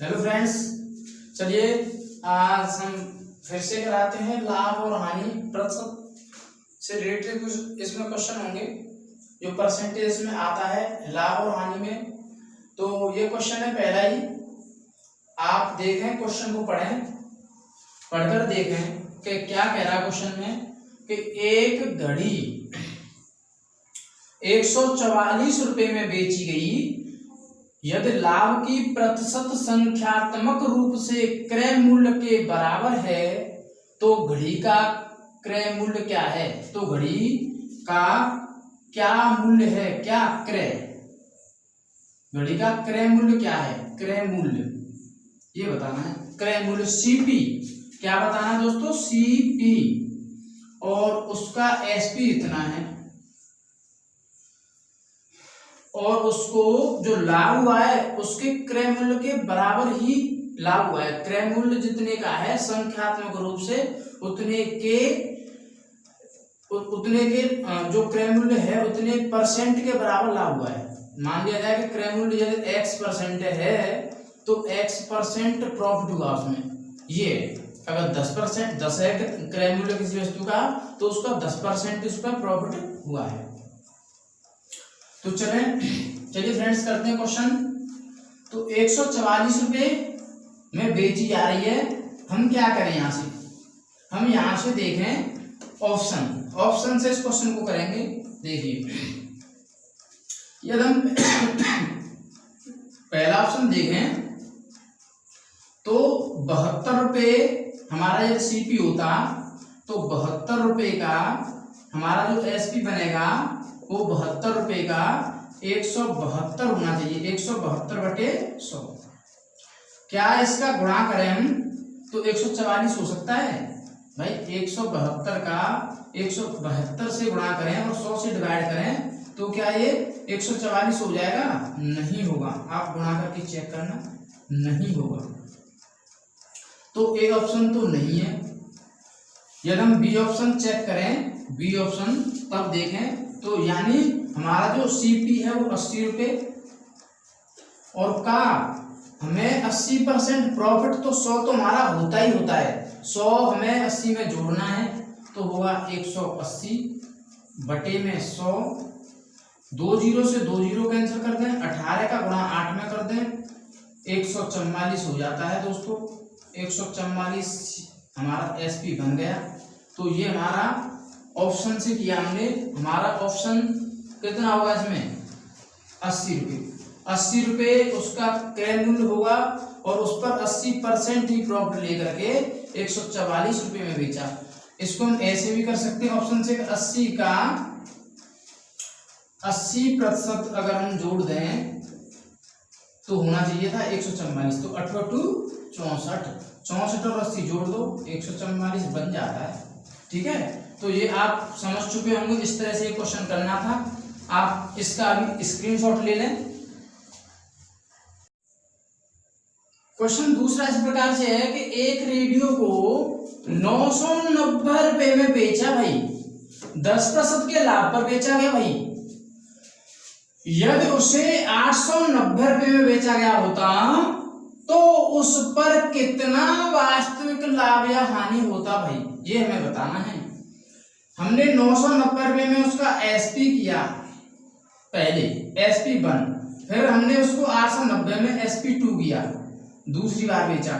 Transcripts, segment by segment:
Hello friends, चलिए आज हम फिर से कराते हैं लाभ और हानि प्रतिशत से रिलेटेड कुछ इसमें क्वेश्चन होंगे जो परसेंटेज में आता है लाभ और हानि में। तो ये क्वेश्चन है पहला ही, आप देखें क्वेश्चन को पढ़कर देखें कि क्या कह रहा है क्वेश्चन में कि एक घड़ी 144 रुपए में बेची गई, यदि लाभ की प्रतिशत संख्यात्मक रूप से क्रय मूल्य के बराबर है तो घड़ी का क्रय मूल्य क्या है। तो घड़ी का क्या मूल्य है, क्या क्रय, घड़ी का क्रय मूल्य क्या है, क्रय मूल्य ये बताना है। क्रय मूल्य सीपी क्या बताना है दोस्तों, सीपी, और उसका एसपी इतना है, और उसको जो लाभ हुआ है उसके क्रय मूल्य के बराबर ही लाभ हुआ है। क्रय मूल्य जितने का है संख्यात्मक रूप से उतने के जो क्रय मूल्य है उतने परसेंट के बराबर लाभ हुआ है। मान लिया जाए कि क्रय मूल्य यदि x% है तो x% प्रॉफिट हुआ उसमें। ये अगर 10% है क्रय मूल्य किसी वस्तु का तो उसका 10% उस पर प्रॉफिट हुआ है। तो चलिए फ्रेंड्स करते हैं क्वेश्चन। तो 144 रुपए में बेची जा रही है। हम क्या करें यहां से, हम यहां से देखें ऑप्शन से इस क्वेश्चन को करेंगे। देखिए यदि हम पहला ऑप्शन देखें तो 72 रुपए हमारा यदि सीपी होता तो 72 रुपए का हमारा जो एसपी बनेगा वो 72 रुपए का 172 होना चाहिए, 172/100। क्या इसका गुणा करें हम तो 144 हो सकता है भाई। 172 का 172 से गुणा करें और 100 से डिवाइड करें तो क्या ये 144 हो जाएगा? नहीं होगा। आप गुणा करके चेक करना, नहीं होगा। तो ए ऑप्शन तो नहीं है। यदि हम बी ऑप्शन चेक करें, बी ऑप्शन तब देखें तो यानी हमारा जो सीपी है वो 80 रुपए और का हमें 80% प्रॉफिट, तो 100 तो हमारा होता ही होता है। 100 हमें 80 में जोड़ना है तो होगा 180 बटे में 100। 2 जीरो से 2 जीरो कैंसिल कर दें, 18 का गुणा 8 में कर दें, 144 हो जाता है दोस्तों। 144 हमारा एसपी बन गया। तो ये हमारा ऑप्शन से किया हमने। हमारा ऑप्शन कितना होगा इसमें? 80 रुपये। 80 रुपये उसका क्रय मूल्य होगा और उस पर 80% ही प्रॉफिट लेकर के 144 रुपये में बेचा। इसको हम ऐसे भी कर सकते हैं ऑप्शन से, 80 का 80% अगर हम जोड़ दें तो होना चाहिए था 144। तो 18 2 64, 64 और 80 जोड़ दो 144 बन जाता है। ठीक है, तो ये आप समझ चुके होंगे, इस तरह से ये क्वेश्चन करना था। आप इसका अभी स्क्रीनशॉट ले लें। क्वेश्चन दूसरा इस प्रकार से है कि एक रेडियो को 990 रुपए में बेचा भाई, 10% के लाभ पर बेचा गया भाई। यदि उसे 890 रुपए में बेचा गया होता तो उस पर कितना वास्तविक लाभ या हानि होता भाई, ये हमें बताना है। हमने 990 रुपए में उसका एसपी किया, पहले एसपी 1, फिर हमने उसको 890 में एसपी 2 किया, दूसरी बार बेचा।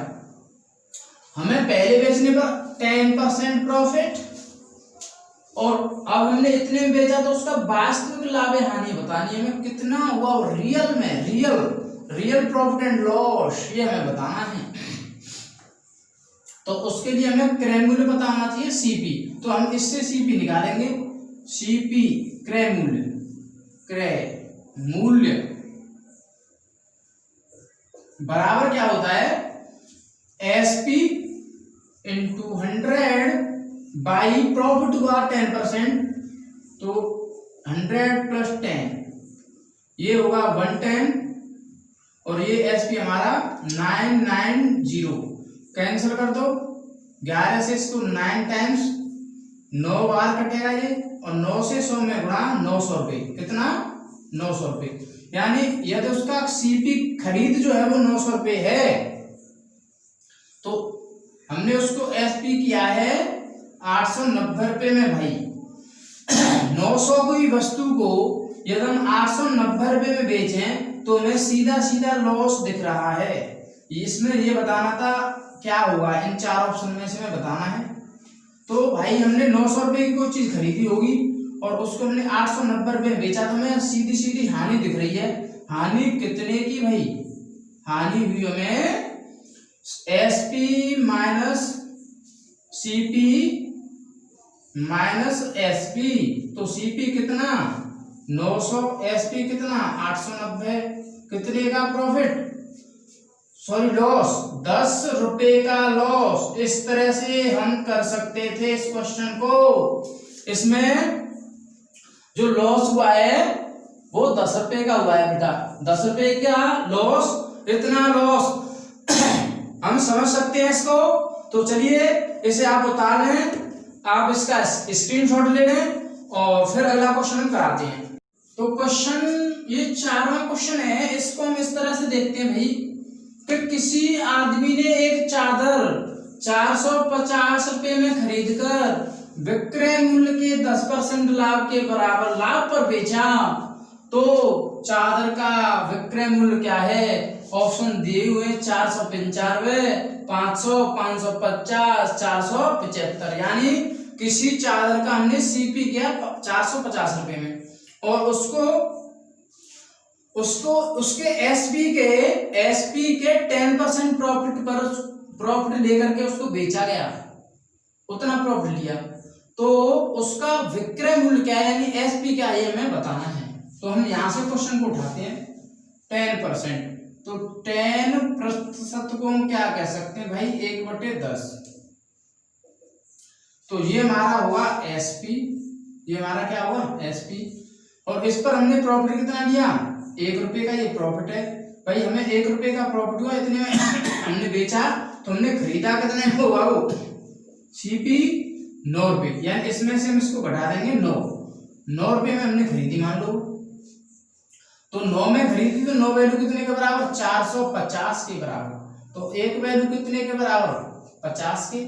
हमें पहले बेचने पर 10% प्रॉफिट और अब हमने इतने में बेचा तो उसका वास्तविक लाभ या हानि बतानी है हमें, कितना हुआ रियल में, रियल प्रॉफिट एंड लॉस, ये हमें बताना है। तो उसके लिए हमें क्रय मूल्य पता होना चाहिए सीपी। तो हम इससे सीपी निकालेंगे, सीपी क्रय मूल्य बराबर क्या होता है, एसपी इंटू 100 बाई प्रॉफिट हुआ 10%, तो 100 प्लस 10 ये होगा 110 और ये एसपी हमारा 990। कैंसिल कर दो, 11 से इसको 9 टाइम्स 9 बार कटेगा ये, और 9 से 100 में गुणा 900 रुपये। कितना? 900 रुपये। यानी यदि उसका सीपी खरीद जो है वो 900 रुपये है तो हमने उसको एसपी किया है 890 रुपये में भाई। 900 की वस्तु को यदि हम 890 रुपये में बेचें तो हमें सीधा सीधा लॉस दिख रहा है। इसमें ये बताना था क्या होगा, इन 4 ऑप्शन में से हमें बताना है। तो भाई हमने 900 रुपये की कोई चीज खरीदी होगी और उसको हमने 890 रुपये में बेचा तो हमें सीधी सीधी हानि दिख रही है। हानि कितने की भाई, हानि हुई हमें SP minus CP minus SP. तो सीपी कितना 900, एसपी कितना 890, कितने का प्रॉफिट सॉरी लॉस 10 रुपए का लॉस। इस तरह से हम कर सकते थे इस क्वेश्चन को। इसमें जो लॉस हुआ है वो 10 रुपए का हुआ है बेटा, 10 रुपए का लॉस, इतना लॉस हम समझ सकते हैं इसको। तो चलिए इसे आप उतार लें, आप इसका स्क्रीनशॉट ले लें और फिर अगला क्वेश्चन हम कराते हैं। तो क्वेश्चन ये 4वां क्वेश्चन है, इसको हम इस तरह से देखते हैं भाई कि किसी आदमी ने एक चादर 450 रुपये में खरीदकर विक्रय मूल्य के 10% लाभ के बराबर लाभ पर बेचा तो चादर का विक्रय मूल्य क्या है? ऑप्शन दिए हुए 495, 500, 550, 475। यानी किसी चादर का हमने सीपी किया 450 रुपये में और उसको उसके एसपी के 10% प्रॉफिट लेकर के उसको बेचा गया, उतना प्रॉफिट लिया तो उसका विक्रय मूल्य क्या है, यानी एसपी क्या है, हमें बताना है। तो हम यहां से क्वेश्चन को उठाते हैं 10%। तो 10% को हम क्या कह सकते हैं भाई 1/10। तो ये हमारा हुआ एसपी, ये हमारा क्या हुआ एसपी। और इस पर हमने प्रॉफिट कितना लिया 1 रुपये का, ये प्रॉफिट है भाई। हमें 1 रुपये का प्रॉफिट हुआ, इतने में हमने बेचा तो हमने खरीदा कितने में हुआ वो सीपी 9 रुपये, यानी इसमें से हम इसको घटा देंगे 9 रुपये में हमने खरीदी मान लो। तो 9 में खरीदी तो 9 वैल्यू कितने के बराबर 450 के बराबर। तो एक वैल्यू कितने के बराबर 50 के,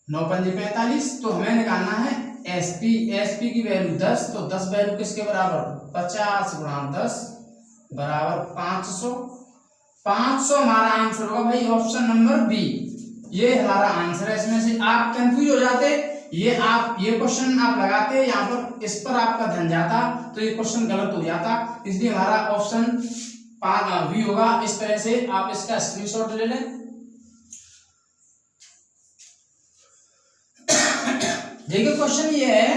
9 पंजे 45। तो हमें निकालना है एसपी की वैल्यू 10। तो 10 वैल्यू किसके बराबर 50 गुणा 10 बराबर 500। 500 हमारा आंसर होगा भाई ऑप्शन नंबर बी, ये हमारा आंसर है। इसमें से आप कंफ्यूज हो जाते, ये क्वेश्चन आप लगाते यहाँ पर, इस पर आपका ध्यान जाता तो ये क्वेश्चन गलत हो जाता, इसलिए हमारा ऑप्शन बी होगा। इस तरह से आप इसका स्क्रीनशॉट ले लें। देखिए क्वेश्चन ये है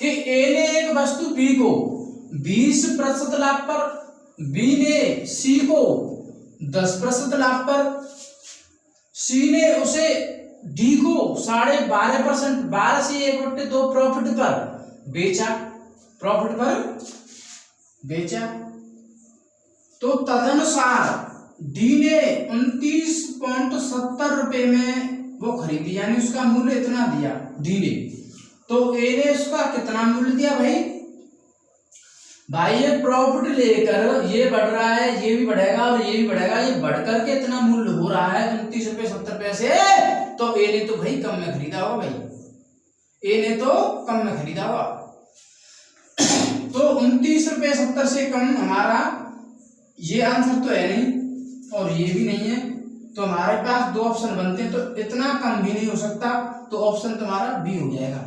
कि ए ने एक वस्तु बी को 20% लाभ पर, बी ने सी को 10% लाभ पर, सी ने उसे डी को 12.5%, 12 से 1/2 प्रॉफिट पर बेचा, प्रॉफिट पर बेचा। तो तदनुसार डी ने 29.70 रुपये में वो खरीदी, यानी उसका मूल्य इतना दिया डी ने। तो ए ने उसका कितना मूल्य दिया भाई ये प्रॉफिट लेकर ये बढ़ रहा है, ये भी बढ़ेगा और ये भी बढ़ेगा, ये बढ़कर के इतना मूल्य हो रहा है 29 रुपये 70 पैसे। तो ए ने तो भाई कम में खरीदा होगा भाई, ए ने तो कम में खरीदा होगा। तो 29 रुपये 70 से कम हमारा ये आंसर तो है नहीं और ये भी नहीं है, तो हमारे पास 2 ऑप्शन बनते हैं। तो इतना कम भी नहीं हो सकता, तो ऑप्शन तुम्हारा बी हो जाएगा।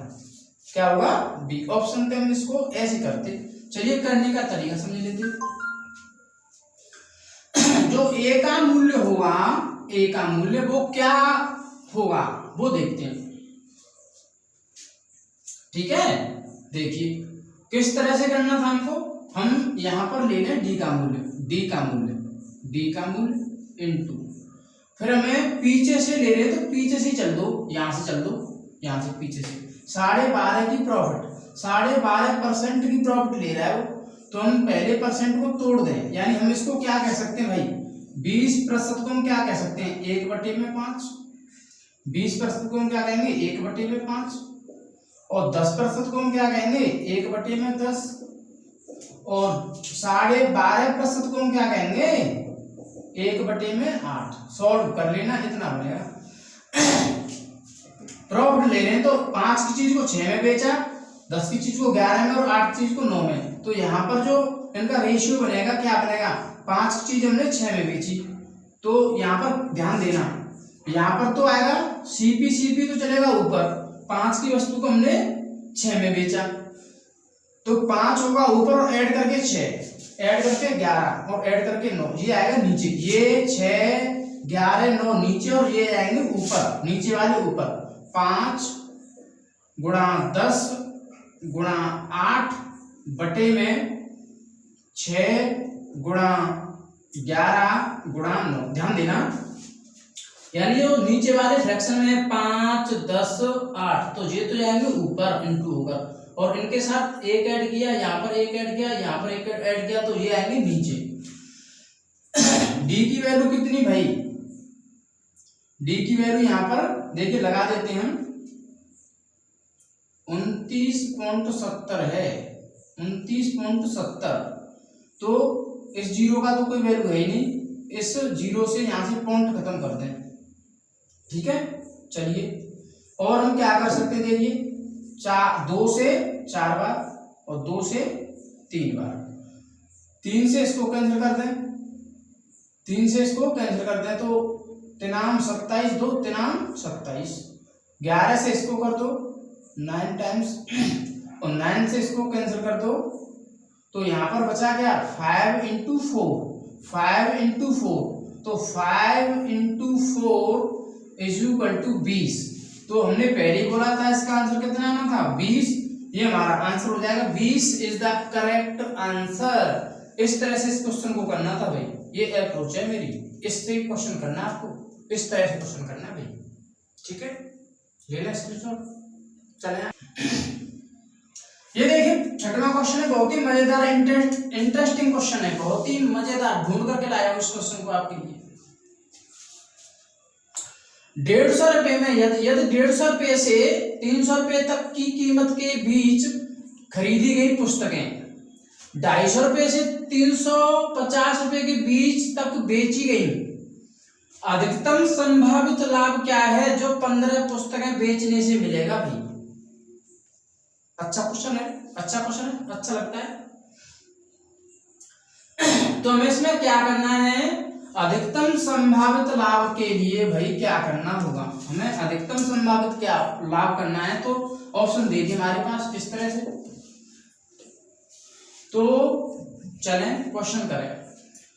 क्या होगा बी ऑप्शन पे हम इसको ऐसे करते। चलिए करने का तरीका समझ लेते। जो ए का मूल्य होगा, ए का मूल्य वो क्या होगा वो देखते हैं, ठीक है। देखिए किस तरह से करना था हमको, हम यहां पर ले लें डी का मूल्य, डी का मूल्य इनटू, फिर हमें पीछे से ले रहे तो पीछे से चल दो, यहां से चल दो, यहां से पीछे से 12.5 की प्रॉफिट, 12.5% की प्रॉफिट ले रहा है वो, तो हम पहले परसेंट को तोड़ दें, यानी हम इसको क्या कह सकते हैं भाई 20% को हम क्या कह सकते हैं 1/5, 20% को हम क्या कहेंगे 1/5 और 10% को हम क्या कहेंगे 1/10। और 12.5 प्रतिशत को हम क्या कहेंगे 1/8। सॉल्व कर लेना, इतना बनेगा। प्रॉफिट ले रहे हैं तो 5 की चीज को 6 में बेचा, 10 की चीज को 11 में और 8 की चीज को 9 में। तो यहाँ पर जो इनका रेशियो बनेगा क्या बनेगा, 5 की चीज हमने 6 में बेची। तो यहाँ पर ध्यान देना, यहाँ पर तो आएगा सीपी तो चलेगा ऊपर, 5 की वस्तु को हमने 6 में बेचा तो 5 होगा ऊपर और ऐड करके 6, ऐड करके 11 और ऐड करके 9, ये आएगा नीचे। ये 6 11 9 नीचे और ये आएंगे ऊपर, नीचे वाले ऊपर। 5 गुणा 10 गुणा 8 बटे में 6 गुणा 11 गुणा 9। ध्यान देना, यानी जो नीचे वाले फ्रैक्शन में 5 10 8 तो ये तो जाएंगे ऊपर इंटू होगा, और इनके साथ एक ऐड किया, यहाँ पर एक ऐड किया, यहाँ पर एक ऐड किया, तो ये आएंगे नीचे। डी की वैल्यू कितनी भाई, डी की वैल्यू यहाँ पर देखिए लगा देते हैं, 29.70 है, 29.70। तो इस जीरो का तो कोई वैल्यू है ही नहीं, इस जीरो से यहाँ से पॉइंट खत्म कर दें, ठीक है। चलिए और हम क्या कर सकते हैं, देखिए 2 से 4 बार और 2 से 3 बार, 3 से इसको कैंसिल कर दें, 3 से इसको कैंसिल कर दें तो 3 27 2 3 27, 11 से इसको कर दो 9 टाइम्स और 9 से इसको कैंसिल कर दो तो यहाँ पर बचा क्या 5 × 4, 5 × 4, तो 5 × 4 = 20। तो हमने पहले ही बोला था इसका आंसर कितना आना था 20, ये हमारा आंसर हो जाएगा 20 इज द करेक्ट आंसर। इस तरह से इस क्वेश्चन को करना था भाई, ये अप्रोच है मेरी, इससे क्वेश्चन करना आपको, इस तरह से क्वेश्चन करना भाई, ठीक है। ले लें स्क्रीनशॉट, चले। ये देखिए छठवां क्वेश्चन है, बहुत ही मजेदार इंटरेस्टिंग क्वेश्चन है, बहुत ही मजेदार, ढूंढ करके लाया हूं इस क्वेश्चन को आपके लिए। 150 रुपए में यदि 150 रुपए से 300 रुपए तक की कीमत के बीच खरीदी गई पुस्तकें 250 रुपए से 350 रुपए के बीच तक बेची गई, अधिकतम संभावित लाभ क्या है जो 15 पुस्तकें बेचने से मिलेगा भाई। अच्छा क्वेश्चन है, अच्छा क्वेश्चन है, अच्छा लगता है। तो हमें इसमें क्या करना है, अधिकतम संभावित लाभ के लिए भाई क्या करना होगा, हमें अधिकतम संभावित क्या लाभ करना है। तो ऑप्शन दे दिए हमारे पास इस तरह से, तो चलें क्वेश्चन करें।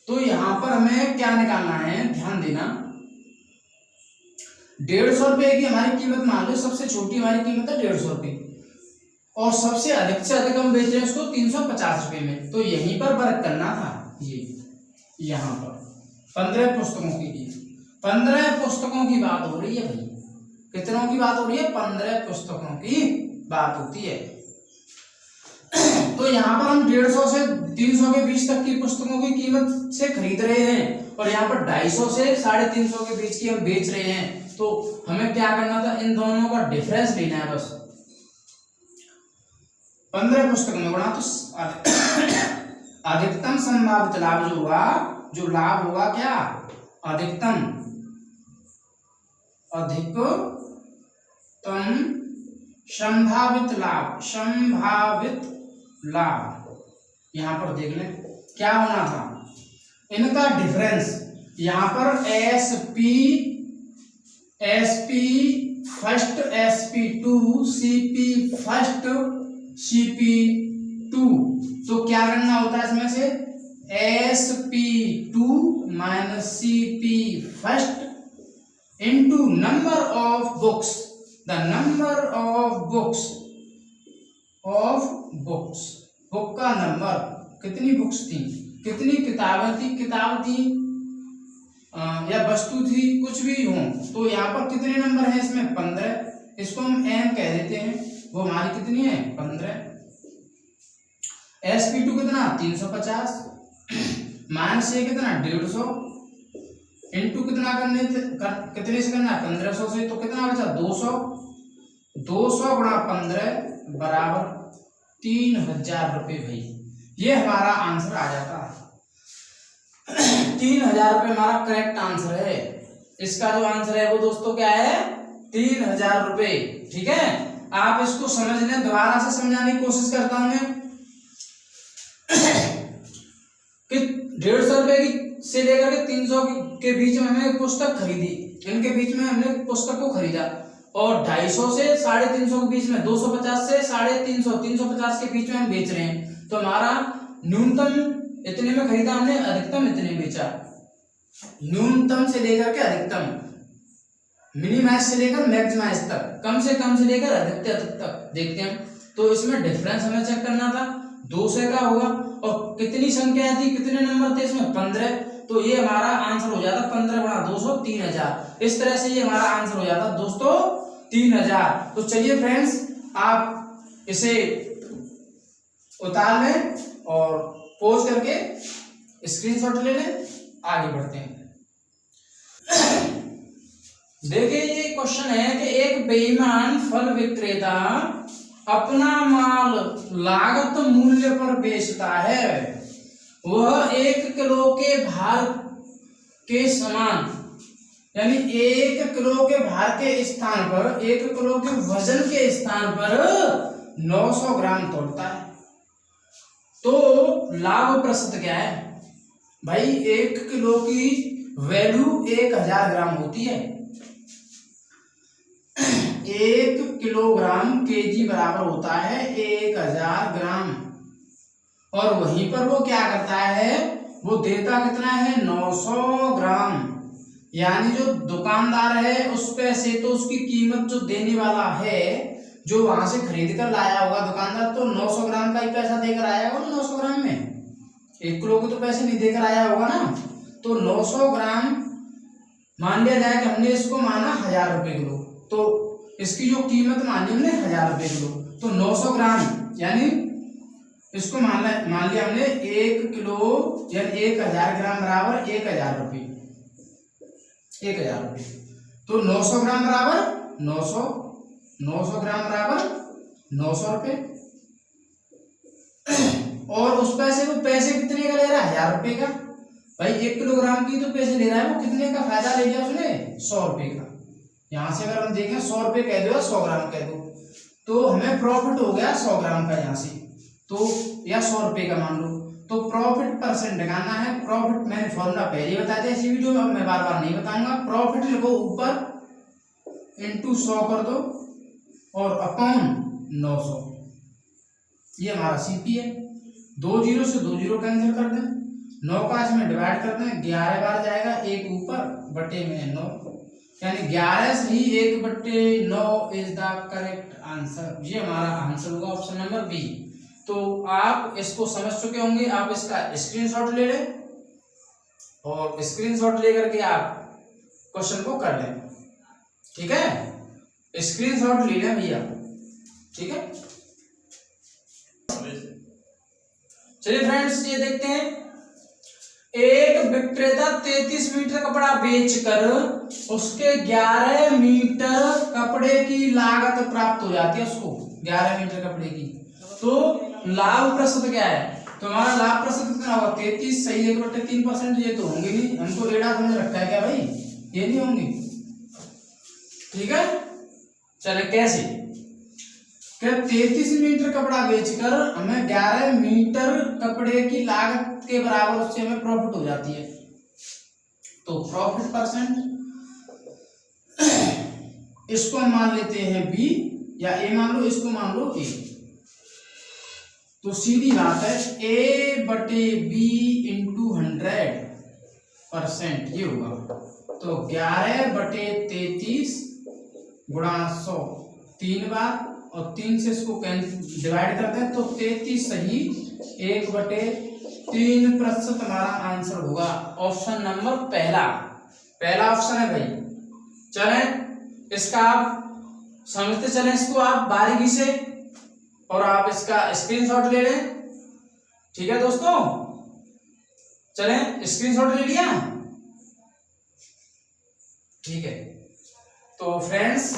तो यहां पर हमें क्या निकालना है, ध्यान देना, 150 रुपए की हमारी कीमत मान लो, सबसे छोटी हमारी कीमत है 150 रुपए और सबसे अधिक से अधिक हम बेच रहे हैं उसको 350 रुपए में। तो यहीं पर वर्क करना था, ये यहाँ पर 15 पुस्तकों की 15 पुस्तकों की बात हो रही है भाई, कितनों की बात हो रही है, 15 पुस्तकों की बात होती है। तो यहाँ पर हम 150 से 300 के बीच तक की पुस्तकों की कीमत से खरीद रहे हैं और यहाँ पर 250 से 350 के बीच की हम बेच रहे हैं। तो हमें क्या करना था, इन दोनों का डिफरेंस लेना है बस। 15 पुस्तक में गुणा, तो अधिकतम संभावित लाभ जो हुआ, जो लाभ होगा क्या, अधिकतम संभावित लाभ, संभावित लाभ यहां पर देख लें क्या होना था, इनका डिफरेंस। यहां पर SP first, SP2, CP first, CP2। तो क्या करना होता है इसमें से, SP2 - CP first into number of books, the number of books, book का नंबर, कितनी बुक्स थी, कितनी किताबें थी, किताब थी या वस्तु थी, कुछ भी हो। तो यहाँ पर कितने नंबर हैं इसमें, 15, इसको हम m कह देते हैं, वो हमारी कितनी है 15। SP2 कितना 350 माइनस ये कितना 150 इंटू कितना कितने से करना 1500 से, तो कितना बचा 200, 200 गुणा 15 बराबर 3000 रुपये भाई। ये हमारा आंसर आ जाता है। 3000 रुपये हमारा करेक्ट आंसर है। इसका जो आंसर है वो दोस्तों क्या है, 3000 रुपये। ठीक है, आप इसको समझ लें, दोबारा से समझाने की कोशिश करता हूं मैं कि 150 रुपए की से लेकर के 300 के बीच में हमने पुस्तक खरीदी, इनके बीच में हमने पुस्तक को खरीदा, और 250 से 350 के बीच में, 250 से 350, 350 के बीच में हम बेच रहे हैं। तो हमारा न्यूनतम इतने में खरीदा हमने, अधिकतम इतने बेचा। न्यूनतम से लेकर के अधिकतम, मिनिमाइज से लेकर मैक्सिमाइज तक, कम से लेकर अधिकतम तक देखते हैं। तो इसमें डिफरेंस हमें चेक करना था, 2 से का होगा, और कितनी संख्या थी, कितने नंबर थे इसमें, 15। तो ये हमारा आंसर हो जाता 15 गुणा 200, 3000। इस तरह से ये हमारा आंसर हो जाता दोस्तों 3000। तो चलिए फ्रेंड्स, आप इसे उतार लें और पोज करके स्क्रीनशॉट ले लें, आगे बढ़ते हैं। देखिए ये क्वेश्चन है कि एक बेईमान फल विक्रेता अपना माल लागत मूल्य पर बेचता है। वह 1 किलो के भार के समान, यानी 1 किलो के भार के स्थान पर, 1 किलो के वजन के स्थान पर 900 ग्राम तोड़ता है। तो लाभ प्रतिशत क्या है भाई? 1 किलो की वैल्यू 1000 ग्राम होती है। 1 किलोग्राम केजी बराबर होता है 1000 ग्राम, और वहीं पर वो क्या करता है, वो देता कितना है, 900 ग्राम। यानी जो दुकानदार है उस पे से तो उसकी कीमत जो देने वाला है, जो वहां से खरीद कर लाया होगा दुकानदार, तो 900 ग्राम का ही पैसा देकर आया होगा ना। 900 ग्राम में 1 किलो के तो पैसे नहीं देकर आया होगा ना। तो 900 ग्राम मान लिया जाए कि हमने इसको माना 1000 रुपए किलो, तो इसकी जो कीमत मानी हमने 1000 रुपए किलो, तो 900 ग्राम यानी इसको मान लिया हमने 1 किलो यानी 1000 ग्राम बराबर 1000 रुपये, 1000 रुपये। तो 900 ग्राम बराबर 900 ग्राम बराबर 900 रुपये। और उस पैसे को, पैसे कितने का ले रहा है, 1000 रुपये का। भाई 1 किलोग्राम की तो पैसे ले रहा है, वो कितने का फायदा ले लिया उसने, 100 रुपये का। यहाँ से अगर हम देखें 100 रुपये कह दो या 100 ग्राम कह दो, तो हमें प्रॉफिट हो गया 100 ग्राम का यहाँ से, तो या 100 रुपये का मान लो। तो प्रॉफिट परसेंट लगाना है। प्रॉफिट मैंने फॉर्मूला पहले ही बताया था इसी वीडियो में, मैं बार बार नहीं बताऊंगा। प्रॉफिट लिखो ऊपर, इंटू 100 कर दो, और अपॉन 900। ये हमारा सीपी है। 2 जीरो से 2 जीरो कैंसिल कर दें, 9 का इसमें डिवाइड कर दें, 11 बार जाएगा, 1 ऊपर बटे में 9, यानी 11 से ही 1/9 इज द करेक्ट आंसर। ये हमारा आंसर होगा ऑप्शन नंबर बी। तो आप इसको समझ चुके होंगे। आप इसका स्क्रीनशॉट ले लें, और स्क्रीनशॉट लेकर के आप क्वेश्चन को कर लें। ठीक है, स्क्रीनशॉट ले लें भैया। ठीक है, चलिए फ्रेंड्स ये देखते हैं। एक विक्रेता 33 मीटर कपड़ा बेचकर उसके 11 मीटर कपड़े की लागत प्राप्त हो जाती है उसको, 11 मीटर कपड़े की। तो लाभ प्रतिशत क्या है? तो हमारा लाभ प्रतिशत कितना होगा, 33 सही 1/3%। ये तो होंगे नहीं, हमको रेडा समझ रखा है क्या भाई, ये नहीं होंगे। ठीक है, चले कैसे, क्या 33 मीटर कपड़ा बेचकर हमें 11 मीटर कपड़े की लागत के बराबर उससे हमें प्रॉफिट हो जाती है। तो प्रॉफिट परसेंट, इसको हम मान लेते हैं बी, या ए मान लो, इसको मान लो ए। तो सीधी बात है A/B इंटू 100% ये होगा। तो 11/33 गुणा 100 3 बार, और 3 से इसको डिवाइड करते हैं, तो 33 सही 1/3% हमारा आंसर होगा। ऑप्शन नंबर पहला ऑप्शन है भाई। चलें इसका आप समझते चलें, इसको आप बारीकी से, और आप इसका स्क्रीनशॉट ले लें। ठीक है दोस्तों, चलें स्क्रीनशॉट ले लिया। ठीक है, तो फ्रेंड्स